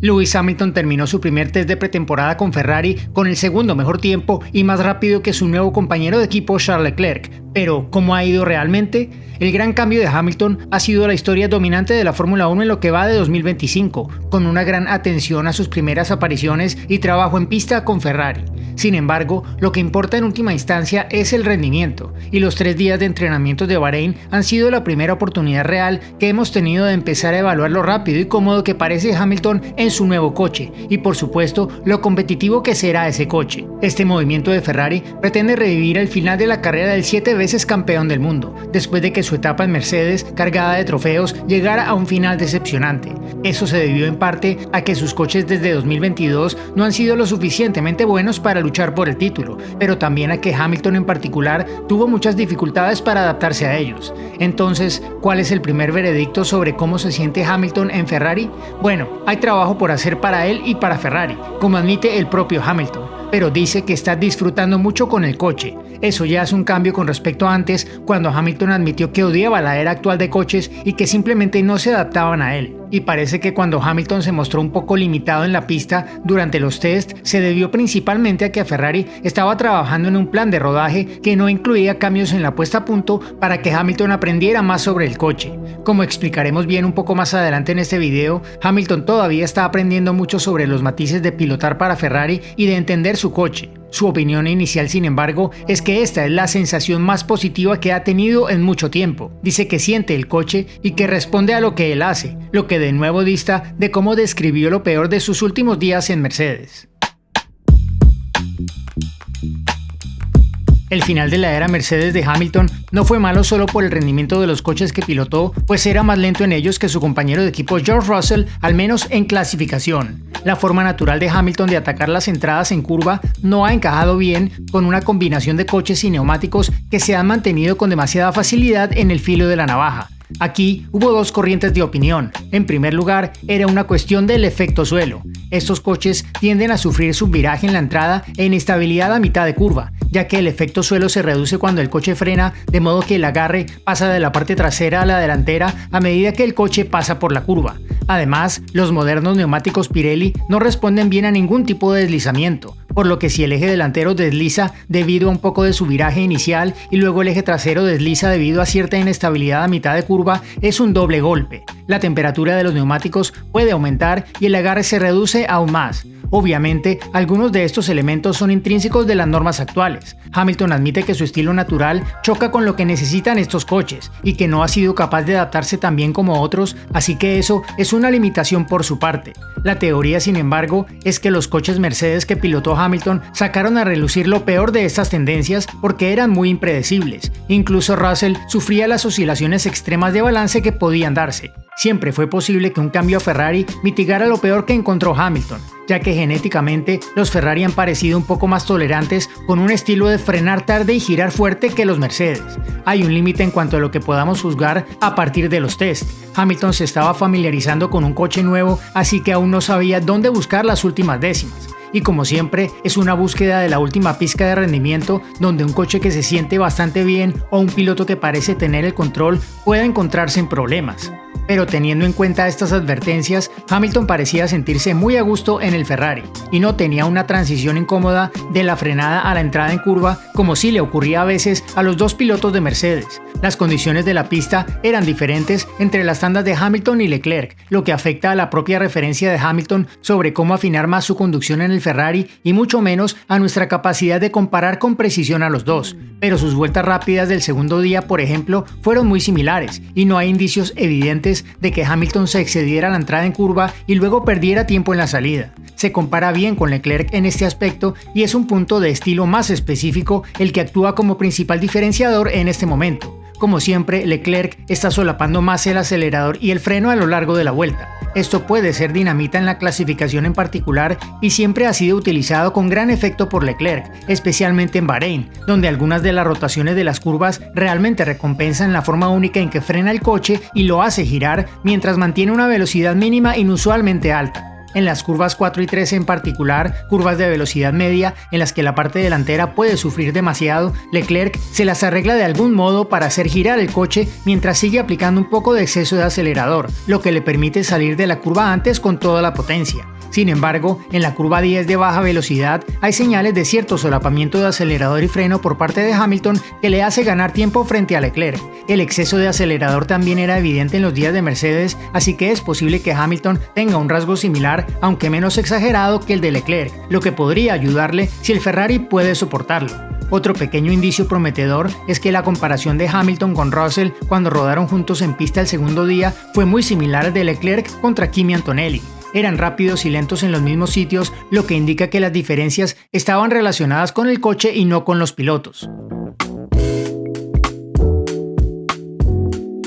Lewis Hamilton terminó su primer test de pretemporada con Ferrari con el segundo mejor tiempo y más rápido que su nuevo compañero de equipo Charles Leclerc. Pero, ¿cómo ha ido realmente? El gran cambio de Hamilton ha sido la historia dominante de la Fórmula 1 en lo que va de 2025, con una gran atención a sus primeras apariciones y trabajo en pista con Ferrari. Sin embargo, lo que importa en última instancia es el rendimiento, y los 3 días de entrenamiento de Bahrein han sido la primera oportunidad real que hemos tenido de empezar a evaluar lo rápido y cómodo que parece Hamilton en su nuevo coche, y por supuesto, lo competitivo que será ese coche. Este movimiento de Ferrari pretende revivir el final de la carrera del 7 veces campeón del mundo, después de que su etapa en Mercedes, cargada de trofeos, llegara a un final decepcionante. Eso se debió en parte a que sus coches desde 2022 no han sido lo suficientemente buenos para luchar por el título, pero también a que Hamilton en particular tuvo muchas dificultades para adaptarse a ellos. Entonces, ¿cuál es el primer veredicto sobre cómo se siente Hamilton en Ferrari? Bueno, hay trabajo por hacer para él y para Ferrari, como admite el propio Hamilton, pero dice que está disfrutando mucho con el coche. Eso ya es un cambio con respecto a antes, cuando Hamilton admitió que odiaba la era actual de coches y que simplemente no se adaptaban a él. Y parece que cuando Hamilton se mostró un poco limitado en la pista durante los tests, se debió principalmente a que Ferrari estaba trabajando en un plan de rodaje que no incluía cambios en la puesta a punto para que Hamilton aprendiera más sobre el coche. Como explicaremos bien un poco más adelante en este video, Hamilton todavía está aprendiendo mucho sobre los matices de pilotar para Ferrari y de entender su coche. Su opinión inicial, sin embargo, es que esta es la sensación más positiva que ha tenido en mucho tiempo. Dice que siente el coche y que responde a lo que él hace, lo que de nuevo dista de cómo describió lo peor de sus últimos días en Mercedes. El final de la era Mercedes de Hamilton no fue malo solo por el rendimiento de los coches que pilotó, pues era más lento en ellos que su compañero de equipo George Russell, al menos en clasificación. La forma natural de Hamilton de atacar las entradas en curva no ha encajado bien con una combinación de coches y neumáticos que se han mantenido con demasiada facilidad en el filo de la navaja. Aquí hubo dos corrientes de opinión. En primer lugar, era una cuestión del efecto suelo. Estos coches tienden a sufrir subviraje en la entrada e inestabilidad a mitad de curva, ya que el efecto suelo se reduce cuando el coche frena, de modo que el agarre pasa de la parte trasera a la delantera a medida que el coche pasa por la curva. Además, los modernos neumáticos Pirelli no responden bien a ningún tipo de deslizamiento, por lo que si el eje delantero desliza debido a un poco de subviraje inicial y luego el eje trasero desliza debido a cierta inestabilidad a mitad de curva, es un doble golpe. La temperatura de los neumáticos puede aumentar y el agarre se reduce aún más. Obviamente, algunos de estos elementos son intrínsecos de las normas actuales. Hamilton admite que su estilo natural choca con lo que necesitan estos coches y que no ha sido capaz de adaptarse tan bien como otros, así que eso es una limitación por su parte. La teoría, sin embargo, es que los coches Mercedes que pilotó Hamilton sacaron a relucir lo peor de estas tendencias porque eran muy impredecibles. Incluso Russell sufría las oscilaciones extremas de balance que podían darse. Siempre fue posible que un cambio a Ferrari mitigara lo peor que encontró Hamilton, ya que genéticamente los Ferrari han parecido un poco más tolerantes con un estilo de frenar tarde y girar fuerte que los Mercedes. Hay un límite en cuanto a lo que podamos juzgar a partir de los tests. Hamilton se estaba familiarizando con un coche nuevo, así que aún no sabía dónde buscar las últimas décimas. Y como siempre, es una búsqueda de la última pizca de rendimiento donde un coche que se siente bastante bien o un piloto que parece tener el control pueda encontrarse en problemas. Pero teniendo en cuenta estas advertencias, Hamilton parecía sentirse muy a gusto en el Ferrari y no tenía una transición incómoda de la frenada a la entrada en curva como sí le ocurría a veces a los dos pilotos de Mercedes. Las condiciones de la pista eran diferentes entre las tandas de Hamilton y Leclerc, lo que afecta a la propia referencia de Hamilton sobre cómo afinar más su conducción en el Ferrari y mucho menos a nuestra capacidad de comparar con precisión a los dos. Pero sus vueltas rápidas del segundo día, por ejemplo, fueron muy similares y no hay indicios evidentes de que Hamilton se excediera a la entrada en curva y luego perdiera tiempo en la salida. Se compara bien con Leclerc en este aspecto y es un punto de estilo más específico el que actúa como principal diferenciador en este momento. Como siempre, Leclerc está solapando más el acelerador y el freno a lo largo de la vuelta. Esto puede ser dinamita en la clasificación en particular y siempre ha sido utilizado con gran efecto por Leclerc, especialmente en Bahrein, donde algunas de las rotaciones de las curvas realmente recompensan la forma única en que frena el coche y lo hace girar mientras mantiene una velocidad mínima inusualmente alta. En las curvas 4 y 3 en particular, curvas de velocidad media en las que la parte delantera puede sufrir demasiado, Leclerc se las arregla de algún modo para hacer girar el coche mientras sigue aplicando un poco de exceso de acelerador, lo que le permite salir de la curva antes con toda la potencia. Sin embargo, en la curva 10 de baja velocidad hay señales de cierto solapamiento de acelerador y freno por parte de Hamilton que le hace ganar tiempo frente a Leclerc. El exceso de acelerador también era evidente en los días de Mercedes, así que es posible que Hamilton tenga un rasgo similar, aunque menos exagerado que el de Leclerc, lo que podría ayudarle si el Ferrari puede soportarlo. Otro pequeño indicio prometedor es que la comparación de Hamilton con Russell cuando rodaron juntos en pista el segundo día fue muy similar al de Leclerc contra Kimi Antonelli. Eran rápidos y lentos en los mismos sitios, lo que indica que las diferencias estaban relacionadas con el coche y no con los pilotos.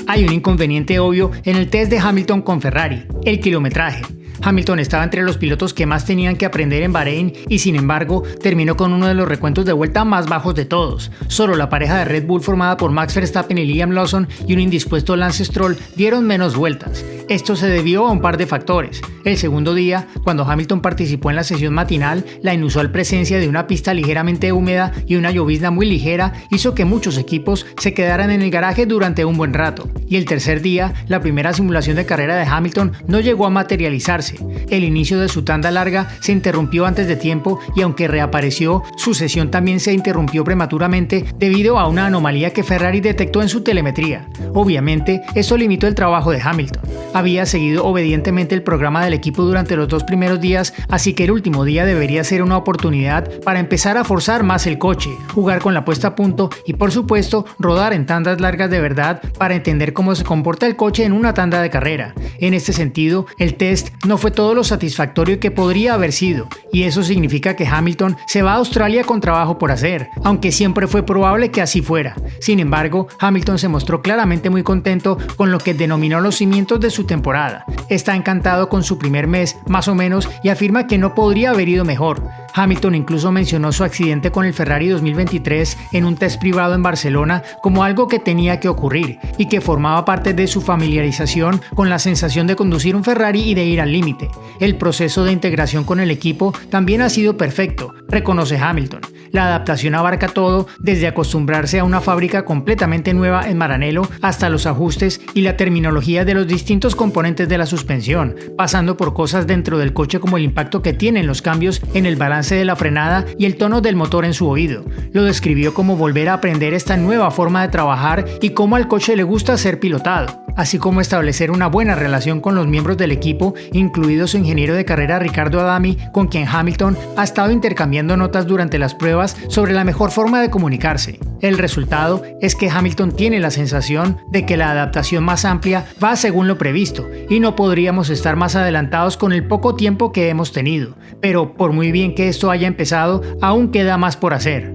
Hay un inconveniente obvio en el test de Hamilton con Ferrari, el kilometraje. Hamilton estaba entre los pilotos que más tenían que aprender en Bahrein y sin embargo terminó con uno de los recuentos de vuelta más bajos de todos. Solo la pareja de Red Bull formada por Max Verstappen y Liam Lawson y un indispuesto Lance Stroll dieron menos vueltas. Esto se debió a un par de factores. El segundo día, cuando Hamilton participó en la sesión matinal, la inusual presencia de una pista ligeramente húmeda y una llovizna muy ligera hizo que muchos equipos se quedaran en el garaje durante un buen rato. Y el tercer día, la primera simulación de carrera de Hamilton no llegó a materializarse. El inicio de su tanda larga se interrumpió antes de tiempo y aunque reapareció, su sesión también se interrumpió prematuramente debido a una anomalía que Ferrari detectó en su telemetría. Obviamente, eso limitó el trabajo de Hamilton. Había seguido obedientemente el programa del equipo durante los 2 primeros días, así que el último día debería ser una oportunidad para empezar a forzar más el coche, jugar con la puesta a punto y por supuesto rodar en tandas largas de verdad para entender cómo se comporta el coche en una tanda de carrera. En este sentido, el test no fue todo lo satisfactorio que podría haber sido, y eso significa que Hamilton se va a Australia con trabajo por hacer, aunque siempre fue probable que así fuera. Sin embargo, Hamilton se mostró claramente muy contento con lo que denominó los cimientos de su temporada. Está encantado con su primer mes, más o menos, y afirma que no podría haber ido mejor. Hamilton incluso mencionó su accidente con el Ferrari 2023 en un test privado en Barcelona como algo que tenía que ocurrir y que formaba parte de su familiarización con la sensación de conducir un Ferrari y de ir al límite. El proceso de integración con el equipo también ha sido perfecto, reconoce Hamilton. La adaptación abarca todo, desde acostumbrarse a una fábrica completamente nueva en Maranello hasta los ajustes y la terminología de los distintos componentes de la suspensión, pasando por cosas dentro del coche como el impacto que tienen los cambios en el balance de la frenada y el tono del motor en su oído. Lo describió como volver a aprender esta nueva forma de trabajar y cómo al coche le gusta ser pilotado, así como establecer una buena relación con los miembros del equipo, incluido su ingeniero de carrera Ricardo Adami, con quien Hamilton ha estado intercambiando notas durante las pruebas sobre la mejor forma de comunicarse. El resultado es que Hamilton tiene la sensación de que la adaptación más amplia va según lo previsto y no podríamos estar más adelantados con el poco tiempo que hemos tenido, pero por muy bien que esto haya empezado, aún queda más por hacer.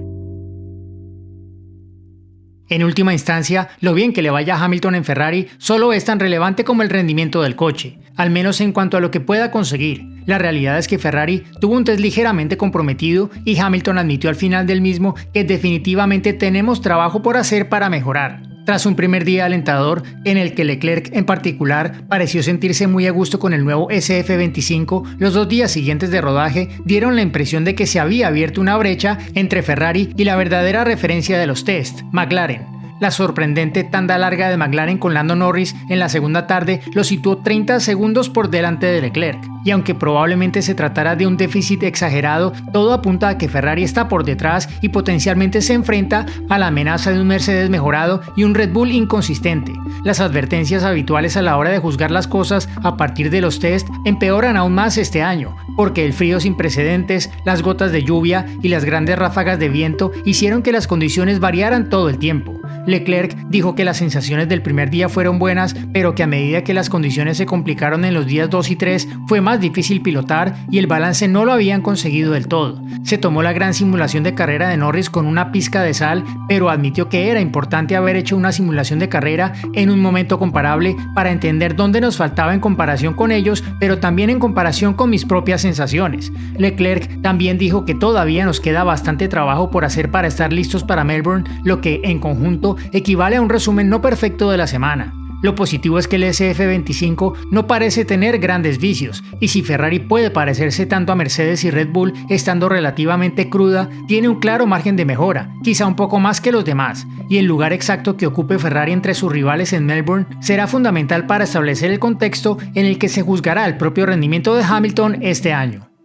En última instancia, lo bien que le vaya a Hamilton en Ferrari solo es tan relevante como el rendimiento del coche, al menos en cuanto a lo que pueda conseguir. La realidad es que Ferrari tuvo un test ligeramente comprometido y Hamilton admitió al final del mismo que definitivamente tenemos trabajo por hacer para mejorar. Tras un primer día alentador en el que Leclerc en particular pareció sentirse muy a gusto con el nuevo SF25, los 2 días siguientes de rodaje dieron la impresión de que se había abierto una brecha entre Ferrari y la verdadera referencia de los test, McLaren. La sorprendente tanda larga de McLaren con Lando Norris en la segunda tarde lo situó 30 segundos por delante de Leclerc. Y aunque probablemente se tratara de un déficit exagerado, todo apunta a que Ferrari está por detrás y potencialmente se enfrenta a la amenaza de un Mercedes mejorado y un Red Bull inconsistente. Las advertencias habituales a la hora de juzgar las cosas a partir de los test empeoran aún más este año, porque el frío sin precedentes, las gotas de lluvia y las grandes ráfagas de viento hicieron que las condiciones variaran todo el tiempo. Leclerc dijo que las sensaciones del primer día fueron buenas, pero que a medida que las condiciones se complicaron en los días 2 y 3, fue más difícil pilotar y el balance no lo habían conseguido del todo. Se tomó la gran simulación de carrera de Norris con una pizca de sal, pero admitió que era importante haber hecho una simulación de carrera en un momento comparable para entender dónde nos faltaba en comparación con ellos, pero también en comparación con mis propias sensaciones. Leclerc también dijo que todavía nos queda bastante trabajo por hacer para estar listos para Melbourne, lo que, en conjunto, equivale a un resumen no perfecto de la semana. Lo positivo es que el SF25 no parece tener grandes vicios, y si Ferrari puede parecerse tanto a Mercedes y Red Bull estando relativamente cruda, tiene un claro margen de mejora, quizá un poco más que los demás, y el lugar exacto que ocupe Ferrari entre sus rivales en Melbourne será fundamental para establecer el contexto en el que se juzgará el propio rendimiento de Hamilton este año.